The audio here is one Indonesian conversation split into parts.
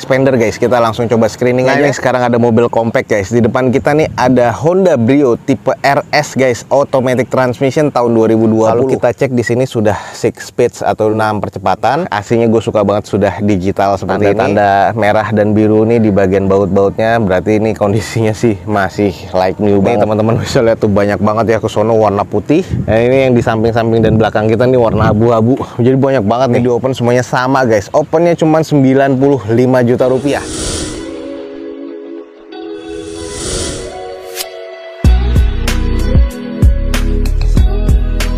Expander guys, kita langsung coba screening aja. Ini sekarang ada mobil compact guys. Di depan kita nih ada Honda Brio tipe RS guys, automatic transmission tahun 2020. Lalu kita cek di sini sudah 6 speeds atau 6 percepatan. AC-nya gue suka banget, sudah digital seperti ini. Tanda merah dan biru nih di bagian baut-bautnya, berarti ini kondisinya sih masih like new banget. Teman-teman bisa lihat tuh banyak banget ya, ke sono warna putih. Nah, ini yang di samping-samping dan belakang kita nih warna abu-abu. Jadi banyak banget nih. Di open semuanya sama guys. Opennya cuma 95 juta rupiah.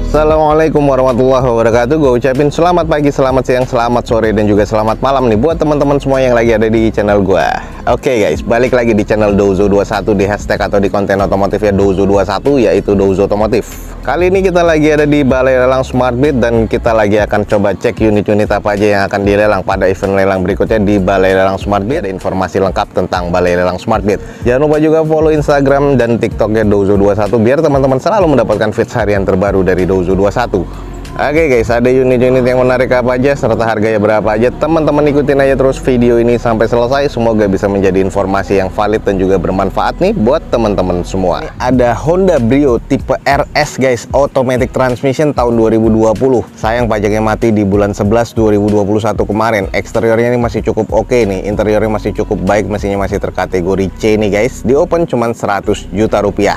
Assalamualaikum warahmatullahi wabarakatuh. Gue ucapin selamat pagi, selamat siang, selamat sore, dan juga selamat malam nih buat teman-teman semua yang lagi ada di channel gue. Oke guys, balik lagi di channel Douzo21, di hashtag atau di konten otomotif ya Douzo21, yaitu Douzo Otomotif. Kali ini kita lagi ada di Balai Lelang Smartbeat dan kita lagi akan coba cek unit-unit apa aja yang akan dilelang pada event lelang berikutnya di Balai Lelang Smartbeat. Ada informasi lengkap tentang Balai Lelang Smartbeat. Jangan lupa juga follow Instagram dan TikToknya Douzo21 biar teman-teman selalu mendapatkan feeds harian terbaru dari Douzo21. Oke guys, ada unit-unit yang menarik apa aja serta harganya berapa aja, teman-teman ikutin aja terus video ini sampai selesai. Semoga bisa menjadi informasi yang valid dan juga bermanfaat nih buat teman-teman semua. Ini ada Honda Brio tipe RS guys, automatic transmission tahun 2020. Sayang pajaknya mati di bulan 11 2021 kemarin. Eksteriornya ini masih cukup oke nih, interiornya masih cukup baik, mesinnya masih terkategori C nih guys. Di open cuman 100 juta rupiah.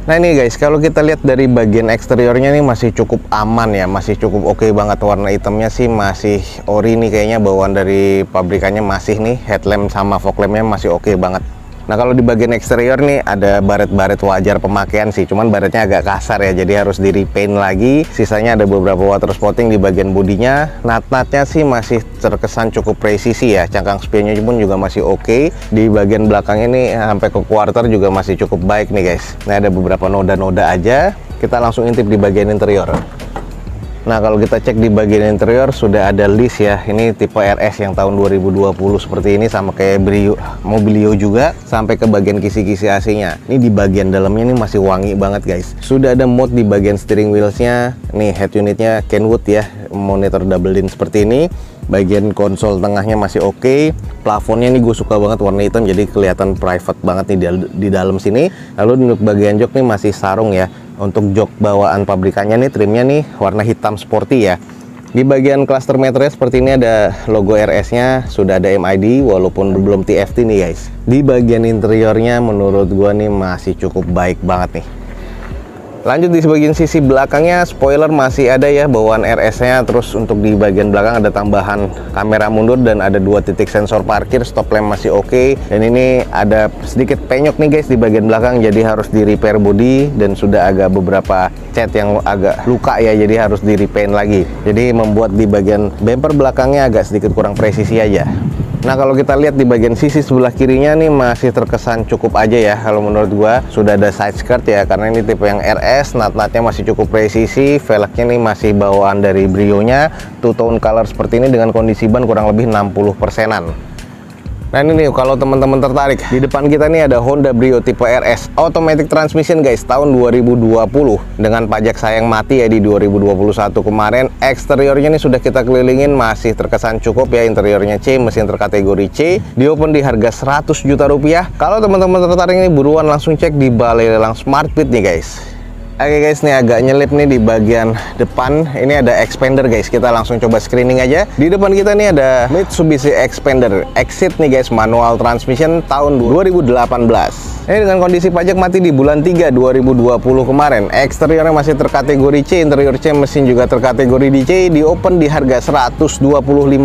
Nah ini guys, kalau kita lihat dari bagian eksteriornya nih masih cukup aman ya, masih cukup oke banget. Warna hitamnya sih masih ori nih kayaknya, bawaan dari pabrikannya masih nih, headlamp sama fog lampnya masih oke banget. Nah kalau di bagian eksterior nih ada baret-baret wajar pemakaian sih, cuman baretnya agak kasar ya, jadi harus di repaint lagi. Sisanya ada beberapa water spotting di bagian bodinya. Nat-natnya sih masih terkesan cukup presisi ya, cangkang spionnya pun juga masih oke. Di bagian belakang ini sampai ke quarter juga masih cukup baik nih guys. Nah ada beberapa noda-noda aja. Kita langsung intip di bagian interior. Nah kalau kita cek di bagian interior sudah ada list ya, ini tipe RS yang tahun 2020 seperti ini, sama kayak Brio, Mobilio juga, sampai ke bagian kisi-kisi AC-nya. Ini di bagian dalamnya ini masih wangi banget guys. Sudah ada mode di bagian steering wheelsnya, nih head unitnya Kenwood ya, monitor double din seperti ini. Bagian konsol tengahnya masih oke. Plafonnya nih gue suka banget warna hitam, jadi kelihatan private banget nih di dalam sini. Lalu untuk bagian jok nih masih sarung ya. Untuk jok bawaan pabrikannya nih, trimnya nih warna hitam sporty ya. Di bagian cluster meternya seperti ini ada logo RS-nya, sudah ada MID walaupun belum TFT nih guys. Di bagian interiornya menurut gua nih masih cukup baik banget nih. Lanjut di bagian sisi belakangnya, spoiler masih ada ya bawaan RS-nya. Terus untuk di bagian belakang ada tambahan kamera mundur dan ada 2 titik sensor parkir. Stop lamp masih oke. Dan ini ada sedikit penyok nih guys di bagian belakang, jadi harus di repair body dan sudah agak beberapa cat yang agak luka ya, jadi harus di repaint lagi. Jadi membuat di bagian bumper belakangnya agak sedikit kurang presisi aja. Nah kalau kita lihat di bagian sisi sebelah kirinya nih masih terkesan cukup aja ya. Kalau menurut gua sudah ada side skirt ya, karena ini tipe yang RS. Nat-natnya masih cukup presisi. Velgnya nih masih bawaan dari Brio-nya, two tone color seperti ini dengan kondisi ban kurang lebih 60%-an. Nah ini nih kalau teman-teman tertarik, di depan kita nih ada Honda Brio tipe RS automatic transmission guys, tahun 2020 dengan pajak sayang mati ya di 2021 kemarin. Eksteriornya nih sudah kita kelilingin, masih terkesan cukup ya, interiornya C, mesin terkategori C. Di open di harga 100 juta rupiah. Kalau teman-teman tertarik nih, buruan langsung cek di Balai Lelang Smartbeat nih guys. Oke guys, nih agak nyelip nih di bagian depan. Ini ada Expander guys, kita langsung coba screening aja. Di depan kita nih ada Mitsubishi Expander Exit nih guys, manual transmission tahun 2018. Ini dengan kondisi pajak mati di bulan 3 2020 kemarin. Eksteriornya masih terkategori C, interior C, mesin juga terkategori di C. Di open di harga 125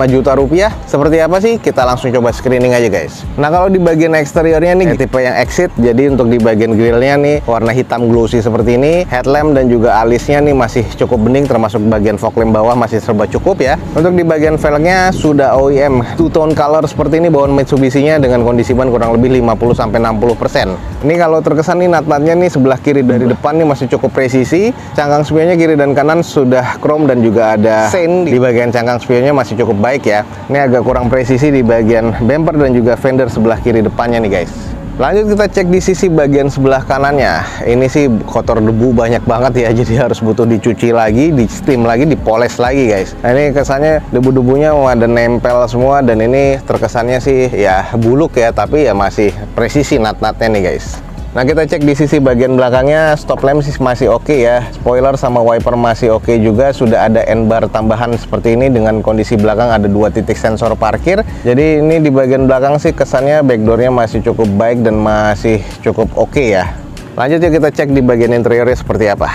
juta rupiah. Seperti apa sih? Kita langsung coba screening aja guys. Nah kalau di bagian eksteriornya nih tipe yang Exit, jadi untuk di bagian grillnya nih warna hitam glossy seperti ini. Headlamp dan juga alisnya nih masih cukup bening, termasuk bagian fog lamp bawah masih serba cukup ya. Untuk di bagian velgnya sudah OEM two tone color seperti ini bawaan Mitsubishi-nya dengan kondisi ban kurang lebih 50-60%. Ini kalau terkesan nih nat-natnya nih sebelah kiri dari depan nih masih cukup presisi. Cangkang spionnya kiri dan kanan sudah chrome dan juga ada sein di bagian cangkang spionnya masih cukup baik ya. Ini agak kurang presisi di bagian bumper dan juga fender sebelah kiri depannya nih guys. Lanjut kita cek di sisi bagian sebelah kanannya. Ini sih kotor debu banyak banget ya, jadi harus butuh dicuci lagi, di steam lagi, dipoles lagi guys. Nah ini kesannya debu-debunya ada nempel semua, dan ini terkesannya sih ya buluk ya, tapi ya masih presisi nat-natnya nih guys. Nah kita cek di sisi bagian belakangnya, stop lamp sih masih oke ya, spoiler sama wiper masih oke juga. Sudah ada N-bar tambahan seperti ini, dengan kondisi belakang ada 2 titik sensor parkir. Jadi ini di bagian belakang sih kesannya backdoornya masih cukup baik dan masih cukup oke ya. Lanjut ya kita cek di bagian interiornya seperti apa.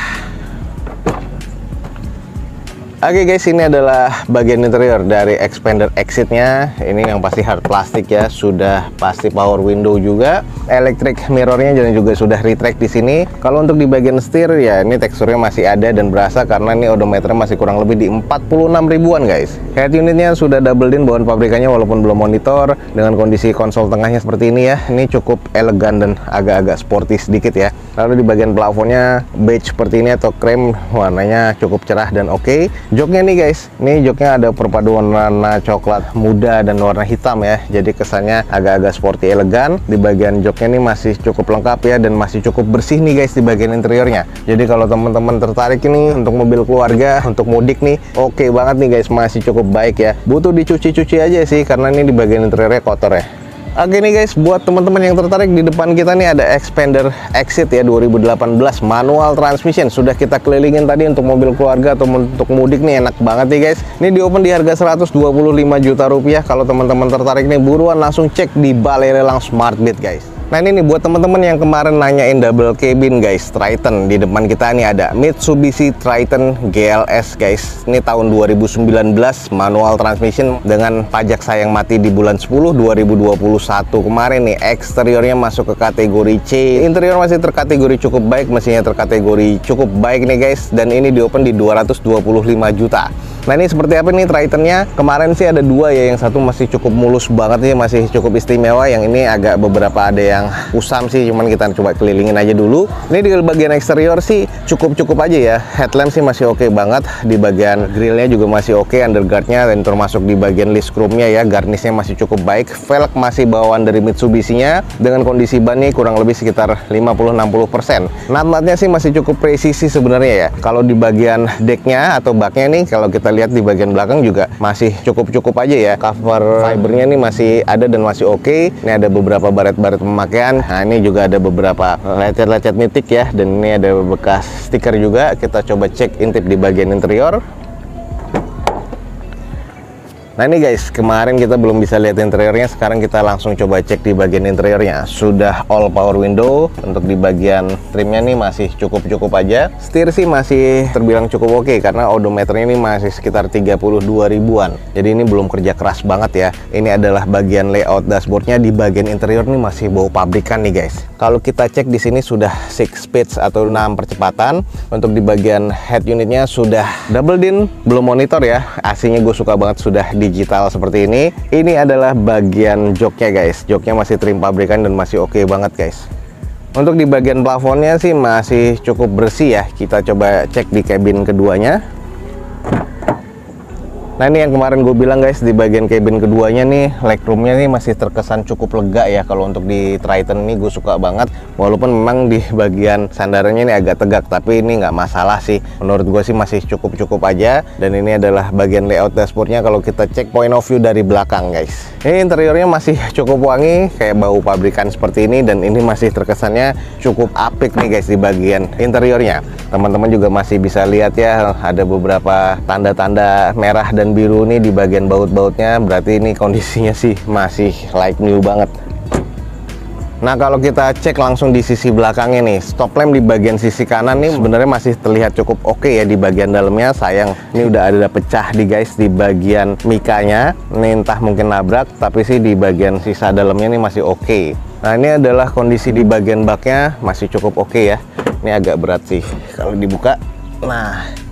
Oke guys, ini adalah bagian interior dari expander exitnya. Ini yang pasti hard plastik ya, sudah pasti power window juga, electric mirrornya dan juga sudah retract di sini. Kalau untuk di bagian setir ya, ini teksturnya masih ada dan berasa karena ini odometernya masih kurang lebih di 46 ribuan guys. Head unitnya sudah double din bawaan pabrikannya walaupun belum monitor. Dengan kondisi konsol tengahnya seperti ini ya, ini cukup elegan dan agak-agak sporty sedikit ya. Lalu di bagian plafonnya beige seperti ini atau krem, warnanya cukup cerah dan oke. Joknya nih guys, ini joknya ada perpaduan warna coklat muda dan warna hitam ya, jadi kesannya agak-agak sporty elegan. Di bagian joknya ini masih cukup lengkap ya, dan masih cukup bersih nih guys di bagian interiornya. Jadi kalau teman-teman tertarik ini untuk mobil keluarga, untuk mudik nih, oke banget nih guys, masih cukup baik ya. Butuh dicuci-cuci aja sih karena ini di bagian interiornya kotor ya. Oke nih guys, buat teman-teman yang tertarik, di depan kita nih ada expander exit ya 2018 manual transmission. Sudah kita kelilingin tadi untuk mobil keluarga atau untuk mudik nih, enak banget nih guys. Ini di open di harga 125 juta rupiah. Kalau teman-teman tertarik nih, buruan langsung cek di Balai Lelang Smartbit guys. Nah ini nih buat teman-teman yang kemarin nanyain double cabin guys, Triton. Di depan kita nih ada Mitsubishi Triton GLS guys. Ini tahun 2019, manual transmission dengan pajak sayang mati di bulan 10 2021 kemarin nih. Eksteriornya masuk ke kategori C, interior masih terkategori cukup baik, mesinnya terkategori cukup baik nih guys. Dan ini di open di 225 juta. Nah ini seperti apa nih Tritonnya? Kemarin sih ada 2 ya, yang satu masih cukup mulus banget nih, masih cukup istimewa. Yang ini agak beberapa ada yang usam sih, cuman kita coba kelilingin aja dulu. Ini di bagian eksterior sih cukup aja ya. Headlamp sih masih oke banget. Di bagian grillnya juga masih oke, underguardnya dan termasuk di bagian list chrome-nya ya, garnisnya masih cukup baik. Velg masih bawaan dari Mitsubishi-nya, dengan kondisi ban nih kurang lebih sekitar 50-60%. Nat-natnya sih masih cukup presisi sebenarnya ya. Kalau di bagian decknya atau baknya nih, kalau kita lihat di bagian belakang juga masih cukup aja ya. Cover fibernya nih masih ada dan masih oke. Ini ada beberapa baret-baret pemakaian. Nah ini juga ada beberapa lecet-lecet nitik ya, dan ini ada bekas stiker juga. Kita coba cek intip di bagian interior. Nah ini guys, kemarin kita belum bisa lihat interiornya, sekarang kita langsung coba cek di bagian interiornya. Sudah all power window. Untuk di bagian trimnya nih masih cukup aja. Setir sih masih terbilang cukup oke, karena odometernya ini masih sekitar 32 ribuan. Jadi ini belum kerja keras banget ya. Ini adalah bagian layout dashboardnya. Di bagian interior nih masih bau pabrikan nih guys. Kalau kita cek di sini sudah 6 speeds atau 6 percepatan. Untuk di bagian head unitnya sudah double din, belum monitor ya. AC-nya gue suka banget, sudah digital seperti ini. Ini adalah bagian joknya guys. Joknya masih trim pabrikan dan masih oke banget guys. Untuk di bagian plafonnya sih masih cukup bersih ya. Kita coba cek di cabin keduanya. Nah ini yang kemarin gue bilang guys, di bagian cabin keduanya nih, legroomnya nih masih terkesan cukup lega ya. Kalau untuk di Triton ini gue suka banget, walaupun memang di bagian sandarannya ini agak tegak, tapi ini nggak masalah sih. Menurut gue sih masih cukup aja. Dan ini adalah bagian layout dashboardnya. Kalau kita cek point of view dari belakang guys, ini interiornya masih cukup wangi, kayak bau pabrikan seperti ini. Dan ini masih terkesannya cukup apik nih guys di bagian interiornya. Teman-teman juga masih bisa lihat ya, ada beberapa tanda-tanda merah dan biru nih di bagian baut-bautnya. Berarti ini kondisinya sih masih like new banget. Nah kalau kita cek langsung di sisi belakangnya nih, stop lamp di bagian sisi kanan nih sebenarnya masih terlihat cukup oke ya. Di bagian dalamnya sayang ini udah ada pecah di guys di bagian mikanya. Ini entah mungkin nabrak, tapi sih di bagian sisa dalamnya nih masih oke. Nah ini adalah kondisi di bagian baknya, masih cukup oke ya. Ini agak berat sih kalau dibuka. Nah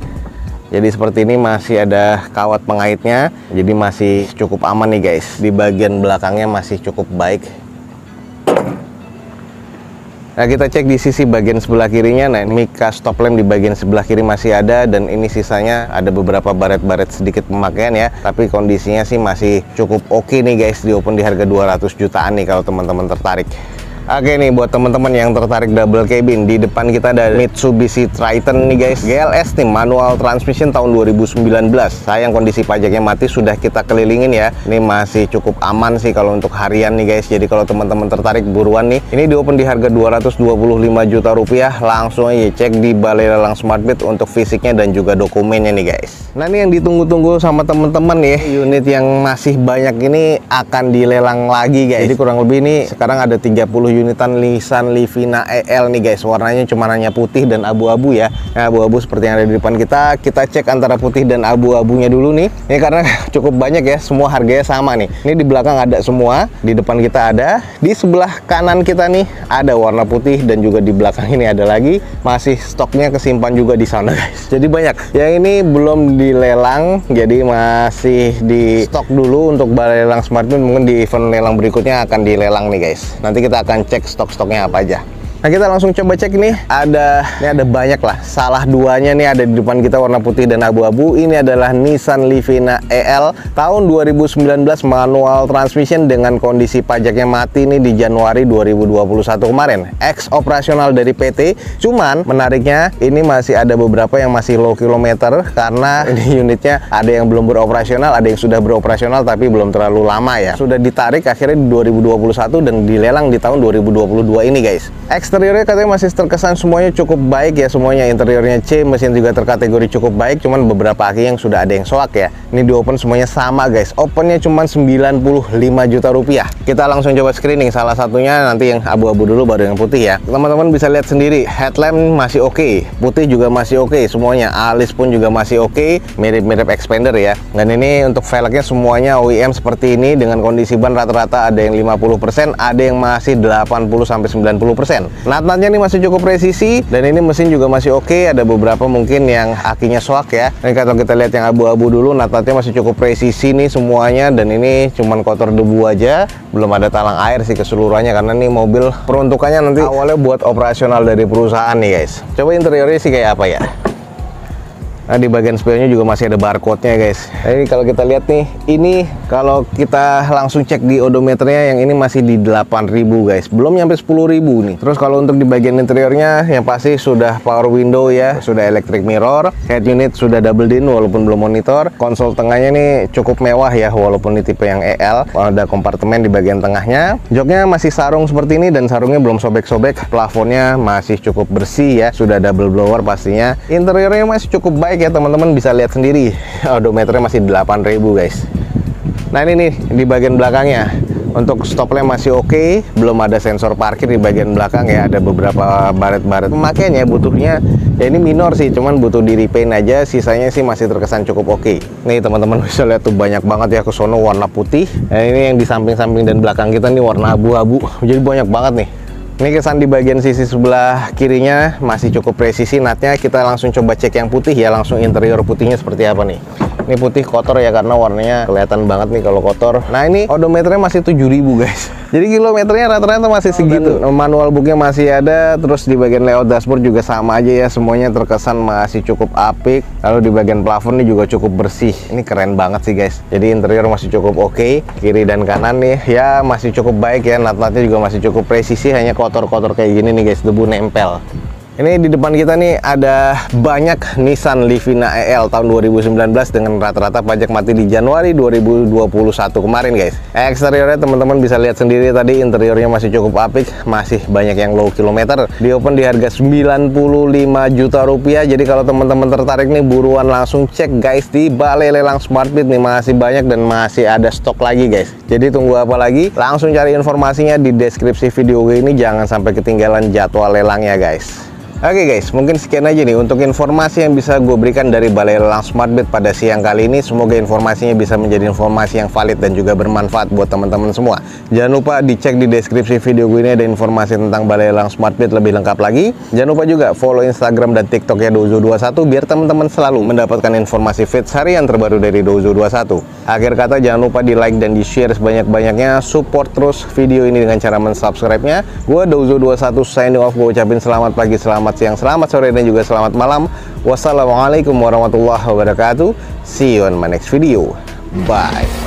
jadi seperti ini, masih ada kawat pengaitnya, jadi masih cukup aman nih guys. Di bagian belakangnya masih cukup baik. Nah kita cek di sisi bagian sebelah kirinya. Nah mika stop lamp di bagian sebelah kiri masih ada, dan ini sisanya ada beberapa baret-baret sedikit pemakaian ya. Tapi kondisinya sih masih cukup oke nih guys. Di open di harga 200 jutaan nih kalau teman-teman tertarik. Oke nih, buat teman-teman yang tertarik double cabin, di depan kita ada Mitsubishi Triton nih guys, GLS nih, manual transmission tahun 2019. Sayang kondisi pajaknya mati, sudah kita kelilingin ya. Ini masih cukup aman sih kalau untuk harian nih guys. Jadi kalau teman-teman tertarik, buruan nih. Ini di open di harga 225 juta rupiah. Langsung aja cek di Balai Lelang Smartbit untuk fisiknya dan juga dokumennya nih guys. Nah ini yang ditunggu-tunggu sama teman-teman nih, unit yang masih banyak ini akan dilelang lagi guys. Jadi kurang lebih ini sekarang ada 30 unitan Nissan Livina EL nih guys. Warnanya cuma hanya putih dan abu-abu ya. Nah, abu-abu seperti yang ada di depan kita. Kita cek antara putih dan abu-abunya dulu nih. Ini karena cukup banyak ya, semua harganya sama nih. Ini di belakang ada semua, di depan kita ada, di sebelah kanan kita nih ada warna putih, dan juga di belakang ini ada lagi. Masih stoknya kesimpan juga di sana guys. Jadi banyak. Yang ini belum dilelang, jadi masih di stok dulu untuk Balai Lelang Smartbit. Mungkin di event lelang berikutnya akan dilelang nih guys. Nanti kita akan cek stok-stoknya apa aja. Nah kita langsung coba cek nih, ini ada banyak lah. Salah duanya nih ada di depan kita warna putih dan abu-abu. Ini adalah Nissan Livina EL tahun 2019 manual transmission dengan kondisi pajaknya mati nih di Januari 2021 kemarin. Ex operasional dari PT. Cuman menariknya ini masih ada beberapa yang masih low kilometer karena ini unitnya ada yang belum beroperasional, ada yang sudah beroperasional tapi belum terlalu lama ya. Sudah ditarik akhirnya di 2021 dan dilelang di tahun 2022 ini guys. Eksteriornya katanya masih terkesan semuanya cukup baik ya, semuanya interiornya C, mesin juga terkategori cukup baik, cuman beberapa aki yang sudah ada yang soak ya. Ini di open semuanya sama guys, opennya cuma 95 juta rupiah. Kita langsung coba screening, salah satunya nanti yang abu-abu dulu baru yang putih ya. Teman-teman bisa lihat sendiri, headlamp masih oke, putih juga masih oke, semuanya. Alis pun juga masih oke, mirip-mirip Expander ya. Dan ini untuk velgnya semuanya OEM seperti ini dengan kondisi ban rata-rata ada yang 50%, ada yang masih 80-90%. Nat-natnya ini masih cukup presisi, dan ini mesin juga masih oke. Ada beberapa mungkin yang akinya soak ya. Ini kalau kita lihat yang abu-abu dulu, nat-natnya masih cukup presisi nih semuanya, dan ini cuman kotor debu aja, belum ada talang air sih keseluruhannya karena nih mobil peruntukannya nanti awalnya buat operasional dari perusahaan nih guys. Coba interiornya sih kayak apa ya. Nah di bagian spionnya juga masih ada barcode-nya guys. Nah ini kalau kita lihat nih, ini kalau kita langsung cek di odometernya yang ini masih di 8.000 guys, belum nyampe 10.000 nih. Terus kalau untuk di bagian interiornya yang pasti sudah power window ya, sudah electric mirror, head unit sudah double din walaupun belum monitor. Konsol tengahnya nih cukup mewah ya, walaupun ini tipe yang EL. Ada kompartemen di bagian tengahnya. Joknya masih sarung seperti ini dan sarungnya belum sobek-sobek. Plafonnya masih cukup bersih ya, sudah double blower pastinya. Interiornya masih cukup baik ya, teman-teman bisa lihat sendiri. Odometernya masih 8.000 guys. Nah ini nih di bagian belakangnya, untuk stop lamp masih oke, belum ada sensor parkir di bagian belakang ya. Ada beberapa baret-baret pemakaiannya, butuhnya ya ini minor sih, cuman butuh di repaint aja. Sisanya sih masih terkesan cukup oke. Nih teman-teman bisa lihat tuh banyak banget ya kesono warna putih. Nah ini yang di samping-samping dan belakang kita nih warna abu-abu, jadi banyak banget nih. Ini kesan di bagian sisi sebelah kirinya masih cukup presisi natnya. Kita langsung coba cek yang putih ya, langsung interior putihnya seperti apa nih. Ini putih kotor ya, karena warnanya kelihatan banget nih kalau kotor. Nah ini odometernya masih 7.000 guys. Jadi kilometernya rata-rata masih segitu. Manual booknya masih ada. Terus di bagian layout dashboard juga sama aja ya, semuanya terkesan masih cukup apik. Lalu di bagian plafon ini juga cukup bersih. Ini keren banget sih guys. Jadi interior masih cukup oke. Kiri dan kanan nih ya masih cukup baik ya. Nat-natnya juga masih cukup presisi. Hanya kotor-kotor kayak gini nih guys, debu nempel. Ini di depan kita nih ada banyak Nissan Livina EL tahun 2019 dengan rata-rata pajak mati di Januari 2021 kemarin guys. Eksteriornya teman-teman bisa lihat sendiri tadi, interiornya masih cukup apik, masih banyak yang low kilometer. Di open di harga 95 juta rupiah. Jadi kalau teman-teman tertarik nih, buruan langsung cek guys di Balai Lelang Smartbit nih, masih banyak dan masih ada stok lagi guys. Jadi tunggu apa lagi? Langsung cari informasinya di deskripsi video ini, jangan sampai ketinggalan jadwal lelangnya guys. Oke guys, mungkin sekian aja nih untuk informasi yang bisa gue berikan dari Balai Lelang Smartbit pada siang kali ini. Semoga informasinya bisa menjadi informasi yang valid dan juga bermanfaat buat teman-teman semua. Jangan lupa dicek di deskripsi video gue ini, ada informasi tentang Balai Lelang Smartbit lebih lengkap lagi. Jangan lupa juga follow Instagram dan TikToknya Dozo21 biar teman-teman selalu mendapatkan informasi feeds harian terbaru dari Dozo21. Akhir kata jangan lupa di like dan di share sebanyak-banyaknya. Support terus video ini dengan cara mensubscribe-nya. Gue Dozo21 signing off. Gue ucapin selamat pagi, selamat siang, selamat sore, dan juga selamat malam. Wassalamualaikum warahmatullahi wabarakatuh. See you on my next video. Bye.